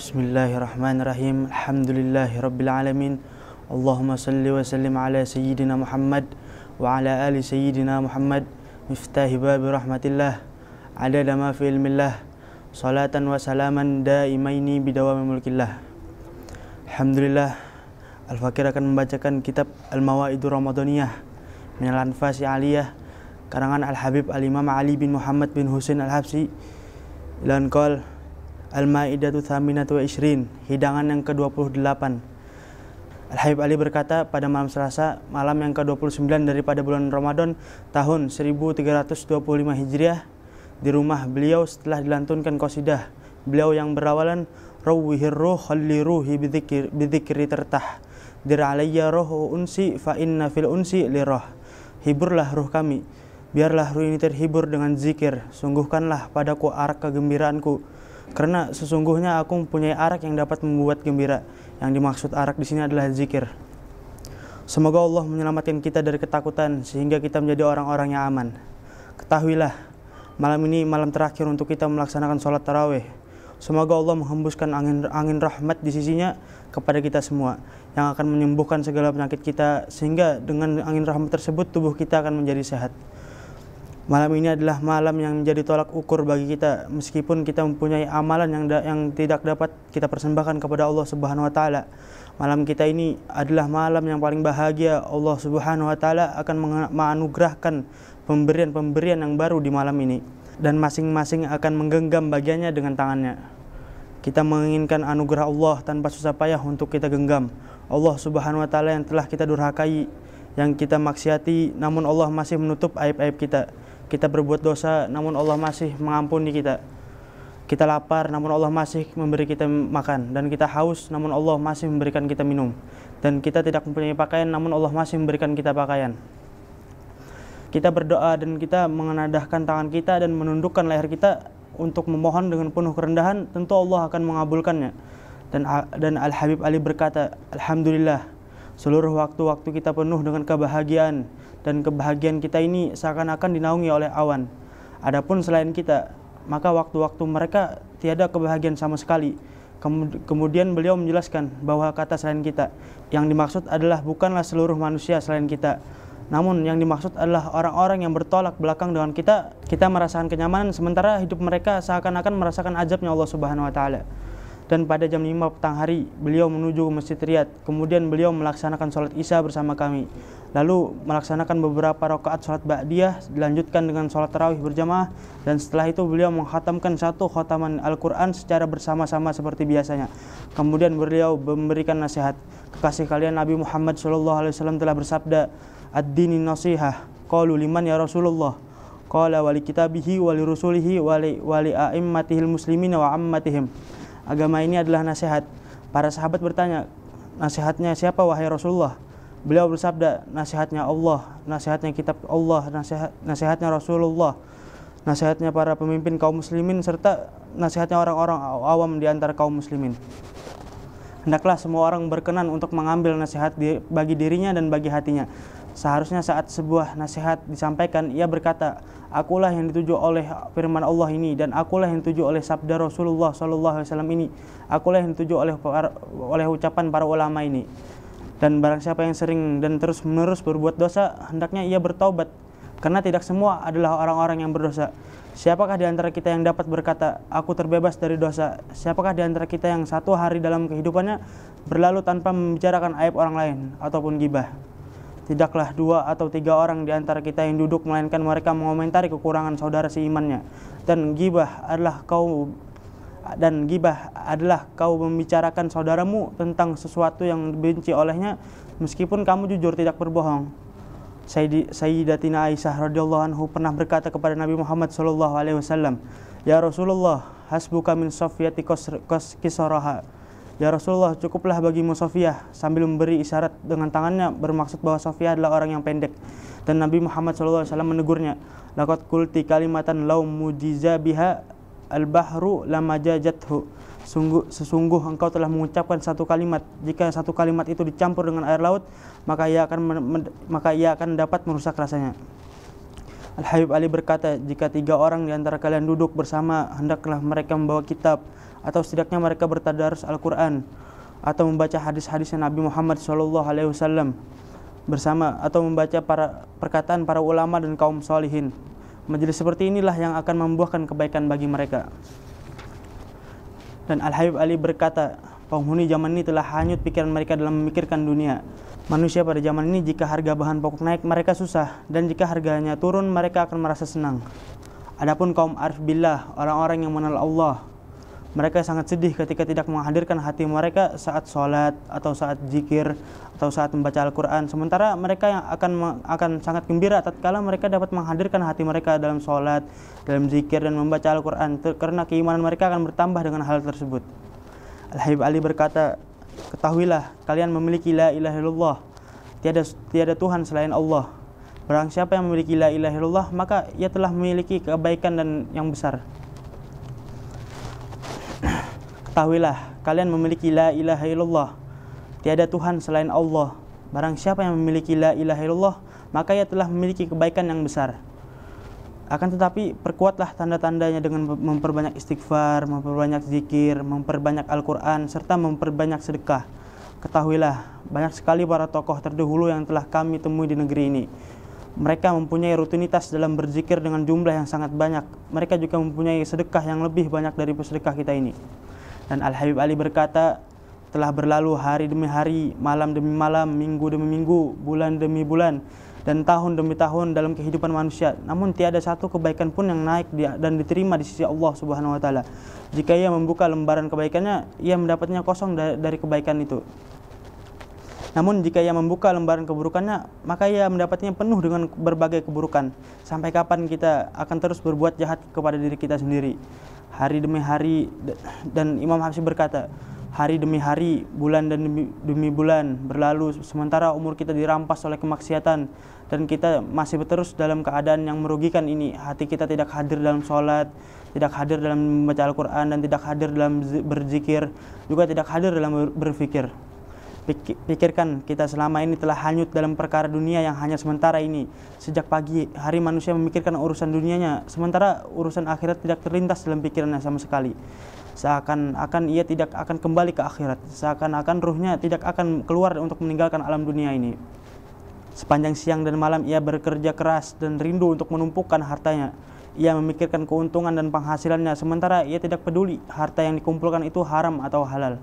Bismillahirrahmanirrahim. Alhamdulillahirabbil alamin. Allahumma salli wa sallim ala sayyidina Muhammad wa ala ali sayyidina Muhammad miftahi babi rahmatillah adada ma fi ilmillah salatan wa salaman daimaini bidawami mulkillah. Alhamdulillah. Al-Fakir akan membacakan kitab Al-Mawaidur Ramadaniyah minal Anfasi Aliyah karangan Al-Habib Al-Imam Ali bin Muhammad bin Husain Al-Habsi. Ilan qol Al-Ma'idatu Thaminatu wa Ishrin, hidangan yang ke-28. Al-Habib Ali berkata, pada malam Selasa, malam yang ke-29 daripada bulan Ramadan tahun 1325 Hijriah, di rumah beliau setelah dilantunkan qasidah beliau yang berawalan rawwihir ruh khalli ruhi bidzikri tertah dir alayya ruhu unsi fa inna fil unsi lirah. Hiburlah ruh kami, biarlah ruh ini terhibur dengan zikir, sungguhkanlah padaku arak kegembiraanku, karena sesungguhnya aku mempunyai arak yang dapat membuat gembira. Yang dimaksud arak di sini adalah zikir. Semoga Allah menyelamatkan kita dari ketakutan sehingga kita menjadi orang-orang yang aman. Ketahuilah, malam ini malam terakhir untuk kita melaksanakan sholat tarawih. Semoga Allah menghembuskan angin rahmat di sisinya kepada kita semua yang akan menyembuhkan segala penyakit kita, sehingga dengan angin rahmat tersebut tubuh kita akan menjadi sehat. Malam ini adalah malam yang menjadi tolak ukur bagi kita, meskipun kita mempunyai amalan yang tidak dapat kita persembahkan kepada Allah Subhanahu wa taala. Malam kita ini adalah malam yang paling bahagia. Allah Subhanahu wa taala akan menganugerahkan pemberian-pemberian yang baru di malam ini, dan masing-masing akan menggenggam bagiannya dengan tangannya. Kita menginginkan anugerah Allah tanpa susah payah untuk kita genggam. Allah Subhanahu wa taala yang telah kita durhakai, yang kita maksiati, namun Allah masih menutup aib-aib kita. Kita berbuat dosa, namun Allah masih mengampuni kita. Kita lapar, namun Allah masih memberi kita makan. Dan kita haus, namun Allah masih memberikan kita minum. Dan kita tidak mempunyai pakaian, namun Allah masih memberikan kita pakaian. Kita berdoa dan kita mengenadahkan tangan kita dan menundukkan leher kita untuk memohon dengan penuh kerendahan, tentu Allah akan mengabulkannya. Dan Al-Habib Ali berkata, Alhamdulillah, seluruh waktu-waktu kita penuh dengan kebahagiaan, dan kebahagiaan kita ini seakan-akan dinaungi oleh awan. Adapun selain kita, maka waktu-waktu mereka tiada kebahagiaan sama sekali. Kemudian beliau menjelaskan bahwa kata selain kita yang dimaksud adalah bukanlah seluruh manusia selain kita, namun yang dimaksud adalah orang-orang yang bertolak belakang dengan kita. Kita merasakan kenyamanan sementara hidup mereka seakan-akan merasakan azabnya Allah Subhanahu wa taala. Dan pada jam 5 petang hari beliau menuju ke Masjid Riyadh. Kemudian beliau melaksanakan sholat Isya bersama kami, lalu melaksanakan beberapa rakaat sholat ba'diyah, dilanjutkan dengan sholat tarawih berjamaah, dan setelah itu beliau menghatamkan satu khataman Al-Quran secara bersama-sama seperti biasanya. Kemudian beliau memberikan nasihat. Kekasih kalian Nabi Muhammad SAW telah bersabda, ad-dini nasihah. Qalu liman ya Rasulullah? Qala wali kitabihi wali rusulihi wali a'immatihil muslimina wa ammatihim. Agama ini adalah nasihat. Para sahabat bertanya, nasihatnya siapa wahai Rasulullah? Beliau bersabda, nasihatnya Allah, nasihatnya kitab Allah, nasihatnya Rasulullah, nasihatnya para pemimpin kaum muslimin, serta nasihatnya orang-orang awam di antara kaum muslimin. Hendaklah semua orang berkenan untuk mengambil nasihat bagi dirinya dan bagi hatinya. Seharusnya saat sebuah nasihat disampaikan, ia berkata, akulah yang dituju oleh firman Allah ini, dan akulah yang dituju oleh sabda Rasulullah SAW ini, akulah yang dituju oleh ucapan para ulama ini. Dan barang siapa yang sering dan terus-menerus berbuat dosa, hendaknya ia bertaubat, karena tidak semua adalah orang-orang yang berdosa. Siapakah di antara kita yang dapat berkata, aku terbebas dari dosa? Siapakah di antara kita yang satu hari dalam kehidupannya berlalu tanpa membicarakan aib orang lain ataupun gibah? Tidaklah 2 atau 3 orang di antara kita yang duduk, melainkan mereka mengomentari kekurangan saudara seimannya. Dan gibah adalah kau membicarakan saudaramu tentang sesuatu yang dibenci olehnya, meskipun kamu jujur tidak berbohong. Sayyidatina Aisyah radhiyallahu anhu pernah berkata kepada Nabi Muhammad SAW, ya Rasulullah, hasbuka min sofiyati kisaraha. Ya Rasulullah, cukuplah bagimu Sofiyah, sambil memberi isyarat dengan tangannya bermaksud bahwa Sofiyah adalah orang yang pendek. Dan Nabi Muhammad SAW menegurnya, laqad qulti kalimatan law mujiza biha al-bahru lamajajathu. Sesungguh engkau telah mengucapkan satu kalimat, jika satu kalimat itu dicampur dengan air laut, maka ia akan dapat merusak rasanya. Al-Habib Ali berkata, jika 3 orang di antara kalian duduk bersama, hendaklah mereka membawa kitab atau setidaknya mereka bertadarus Al-Quran atau membaca hadis-hadisnya Nabi Muhammad SAW bersama, atau membaca perkataan para ulama dan kaum solihin. Majelis seperti inilah yang akan membuahkan kebaikan bagi mereka. Dan Al-Habib Ali berkata, penghuni zaman ini telah hanyut pikiran mereka dalam memikirkan dunia. Manusia pada zaman ini jika harga bahan pokok naik mereka susah, dan jika harganya turun mereka akan merasa senang. Adapun kaum arif billah, orang-orang yang mengenal Allah, mereka sangat sedih ketika tidak menghadirkan hati mereka saat sholat atau saat zikir atau saat membaca Al-Quran. Sementara mereka yang akan sangat gembira tatkala mereka dapat menghadirkan hati mereka dalam sholat, dalam zikir dan membaca Al-Quran, karena keimanan mereka akan bertambah dengan hal tersebut. Al-Habib Ali berkata, ketahuilah kalian memiliki la ilaha illallah, tiada Tuhan selain Allah. Barang siapa yang memiliki la ilaha illallah, maka ia telah memiliki kebaikan dan yang besar. Ketahuilah kalian memiliki la ilaha illallah, tiada Tuhan selain Allah. Barang siapa yang memiliki la ilaha illallah, maka ia telah memiliki kebaikan yang besar. Akan tetapi perkuatlah tanda-tandanya dengan memperbanyak istighfar, memperbanyak zikir, memperbanyak Al-Quran, serta memperbanyak sedekah. Ketahuilah banyak sekali para tokoh terdahulu yang telah kami temui di negeri ini. Mereka mempunyai rutinitas dalam berzikir dengan jumlah yang sangat banyak. Mereka juga mempunyai sedekah yang lebih banyak dari sedekah kita ini. Dan Al-Habib Ali berkata, telah berlalu hari demi hari, malam demi malam, minggu demi minggu, bulan demi bulan, dan tahun demi tahun dalam kehidupan manusia. Namun tiada satu kebaikan pun yang naik dan diterima di sisi Allah Subhanahu wa taala. Jika ia membuka lembaran kebaikannya, ia mendapatnya kosong dari kebaikan itu. Namun jika ia membuka lembaran keburukannya, maka ia mendapatnya penuh dengan berbagai keburukan. Sampai kapan kita akan terus berbuat jahat kepada diri kita sendiri? Hari demi hari, dan Imam Habsyi berkata, hari demi hari, bulan dan demi bulan berlalu, sementara umur kita dirampas oleh kemaksiatan, dan kita masih terus dalam keadaan yang merugikan ini. Hati kita tidak hadir dalam sholat, tidak hadir dalam membaca Al-Quran, dan tidak hadir dalam berzikir, juga tidak hadir dalam berfikir. Pikirkan, kita selama ini telah hanyut dalam perkara dunia yang hanya sementara ini. Sejak pagi hari manusia memikirkan urusan dunianya, sementara urusan akhirat tidak terlintas dalam pikirannya sama sekali. Seakan-akan ia tidak akan kembali ke akhirat, seakan-akan ruhnya tidak akan keluar untuk meninggalkan alam dunia ini. Sepanjang siang dan malam ia bekerja keras dan rindu untuk menumpukan hartanya. Ia memikirkan keuntungan dan penghasilannya, sementara ia tidak peduli harta yang dikumpulkan itu haram atau halal.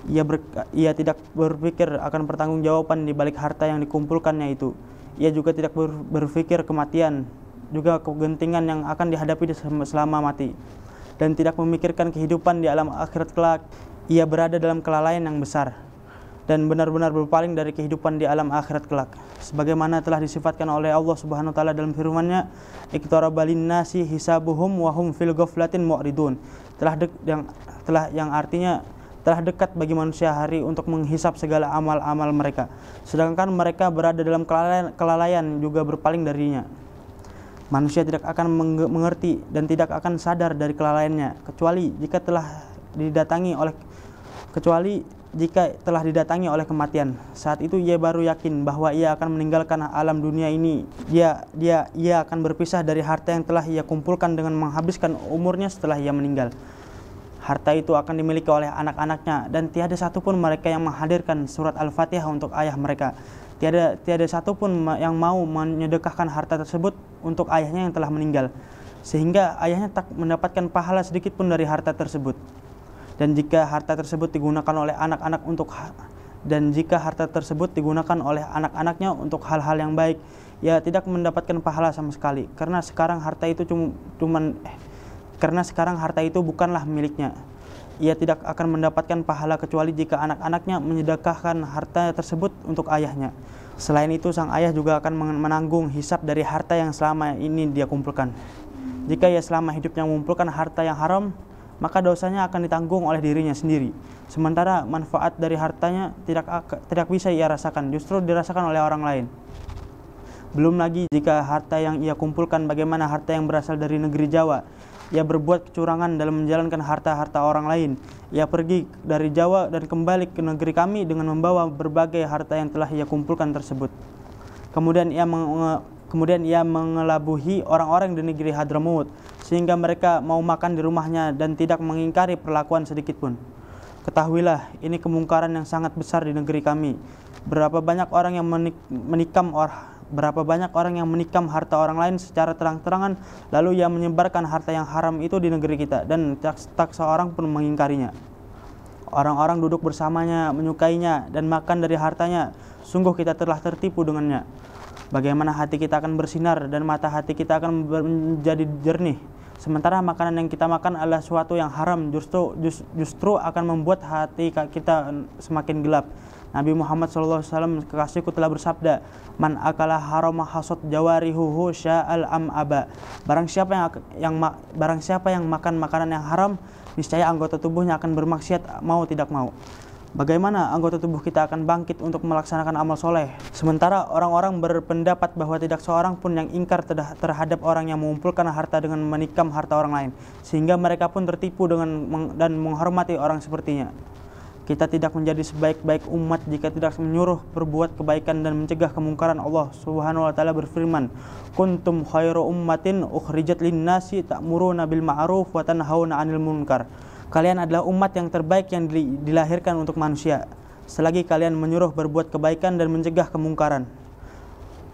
Ia tidak berpikir akan pertanggungjawaban di balik harta yang dikumpulkannya itu. Ia juga tidak berpikir kematian, juga kegentingan yang akan dihadapi selama mati, dan tidak memikirkan kehidupan di alam akhirat kelak. Ia berada dalam kelalaian yang besar dan benar-benar berpaling dari kehidupan di alam akhirat kelak, sebagaimana telah disifatkan oleh Allah Subhanahu wa taala dalam firman-Nya, "Iqtaraba lin-nasi hisabuhum wa hum fil ghaflatin mu'ridun." Yang artinya telah dekat bagi manusia hari untuk menghisap segala amal-amal mereka, sedangkan mereka berada dalam kelalaian juga berpaling darinya. Manusia tidak akan mengerti dan tidak akan sadar dari kelalaiannya kecuali jika telah didatangi oleh kematian. Saat itu ia baru yakin bahwa ia akan meninggalkan alam dunia ini. Ia akan berpisah dari harta yang telah ia kumpulkan dengan menghabiskan umurnya setelah ia meninggal. Harta itu akan dimiliki oleh anak-anaknya, dan tiada satupun mereka yang menghadirkan surat Al-Fatihah untuk ayah mereka. Tiada satupun yang mau menyedekahkan harta tersebut untuk ayahnya yang telah meninggal, sehingga ayahnya tak mendapatkan pahala sedikit pun dari harta tersebut. Dan jika harta tersebut digunakan oleh anak-anaknya untuk hal-hal yang baik, ia tidak mendapatkan pahala sama sekali, karena sekarang harta itu bukanlah miliknya. Ia tidak akan mendapatkan pahala kecuali jika anak-anaknya menyedekahkan harta tersebut untuk ayahnya. Selain itu, sang ayah juga akan menanggung hisab dari harta yang selama ini dia kumpulkan. Jika ia selama hidupnya mengumpulkan harta yang haram, maka dosanya akan ditanggung oleh dirinya sendiri. Sementara manfaat dari hartanya tidak bisa ia rasakan, justru dirasakan oleh orang lain. Belum lagi jika harta yang ia kumpulkan bagaimana harta yang berasal dari negeri Jawa. Ia berbuat kecurangan dalam menjalankan harta-harta orang lain. Ia pergi dari Jawa dan kembali ke negeri kami dengan membawa berbagai harta yang telah ia kumpulkan tersebut. Kemudian ia Kemudian ia mengelabuhi orang-orang di negeri Hadramut, sehingga mereka mau makan di rumahnya dan tidak mengingkari perlakuan sedikit pun. Ketahuilah, ini kemungkaran yang sangat besar di negeri kami. Berapa banyak orang yang menikam harta orang lain secara terang-terangan, lalu ia menyebarkan harta yang haram itu di negeri kita, dan tak seorang pun mengingkarinya. Orang-orang duduk bersamanya, menyukainya, dan makan dari hartanya. Sungguh kita telah tertipu dengannya. Bagaimana hati kita akan bersinar dan mata hati kita akan menjadi jernih, sementara makanan yang kita makan adalah suatu yang haram, justru akan membuat hati kita semakin gelap. Nabi Muhammad SAW kekasihku telah bersabda, "Man akala harama hasad jawarihuhu sya'al am'aba." Barang siapa yang makan makanan yang haram, niscaya anggota tubuhnya akan bermaksiat mau tidak mau. Bagaimana anggota tubuh kita akan bangkit untuk melaksanakan amal soleh? Sementara orang-orang berpendapat bahwa tidak seorang pun yang ingkar terhadap orang yang mengumpulkan harta dengan menikam harta orang lain, sehingga mereka pun tertipu dan menghormati orang sepertinya. Kita tidak menjadi sebaik-baik umat jika tidak menyuruh berbuat kebaikan dan mencegah kemungkaran. Allah Subhanahu wa taala berfirman, "Kuntum khairu ummatin ukhrijat lin-nasi ta'muruna bil ma'ruf wa tanhauna 'anil munkar." Kalian adalah umat yang terbaik yang dilahirkan untuk manusia, selagi kalian menyuruh berbuat kebaikan dan mencegah kemungkaran.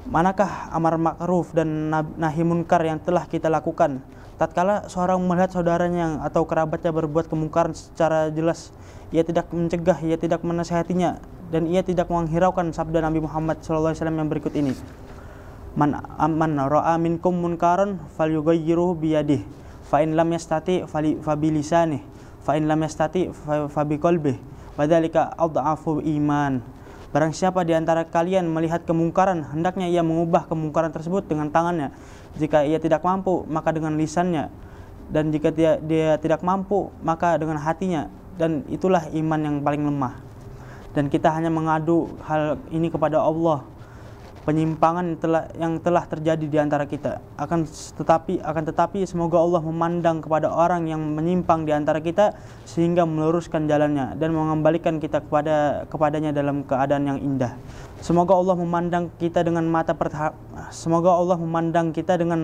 Manakah amar ma'ruf dan nahi munkar yang telah kita lakukan? Tatkala seorang melihat saudaranya atau kerabatnya berbuat kemungkaran secara jelas, ia tidak mencegah, ia tidak menasihatinya, dan ia tidak menghiraukan sabda Nabi Muhammad SAW yang berikut ini. Man ra'a minkum munkaran falyughayyirhu biyadihi, fa in lam yastati fa bilisanihi, fa in lam yastati fa biqalbihi, wa dzalika adhafu iman. Barang siapa di antara kalian melihat kemungkaran, hendaknya ia mengubah kemungkaran tersebut dengan tangannya. Jika ia tidak mampu, maka dengan lisannya, dan jika dia tidak mampu, maka dengan hatinya, dan itulah iman yang paling lemah. Dan kita hanya mengadu hal ini kepada Allah. Penyimpangan yang telah terjadi di antara kita akan tetapi semoga Allah memandang kepada orang yang menyimpang di antara kita, sehingga meluruskan jalannya dan mengembalikan kita kepadanya dalam keadaan yang indah. Semoga Allah memandang kita dengan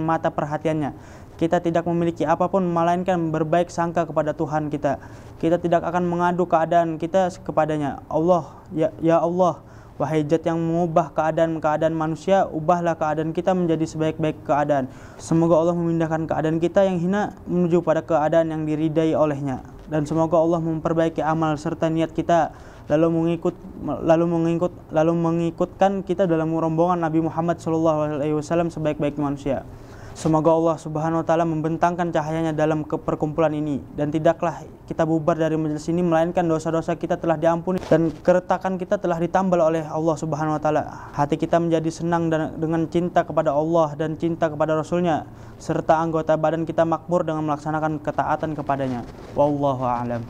mata perhatiannya. Kita tidak memiliki apapun melainkan berbaik sangka kepada Tuhan kita. Kita tidak akan mengadu keadaan kita kepadanya. Allah, ya Allah, wahai Zat yang mengubah keadaan manusia, ubahlah keadaan kita menjadi sebaik-baik keadaan. Semoga Allah memindahkan keadaan kita yang hina menuju pada keadaan yang diridai olehnya. Dan semoga Allah memperbaiki amal serta niat kita, lalu mengikutkan kita dalam rombongan Nabi Muhammad SAW sebaik-baik manusia. Semoga Allah Subhanahu wa taala membentangkan cahayanya dalam perkumpulan ini, dan tidaklah kita bubar dari majelis ini melainkan dosa-dosa kita telah diampuni dan keretakan kita telah ditambal oleh Allah Subhanahu wa taala. Hati kita menjadi senang dengan cinta kepada Allah dan cinta kepada Rasulnya, serta anggota badan kita makmur dengan melaksanakan ketaatan kepadanya. Wallahu a'lam.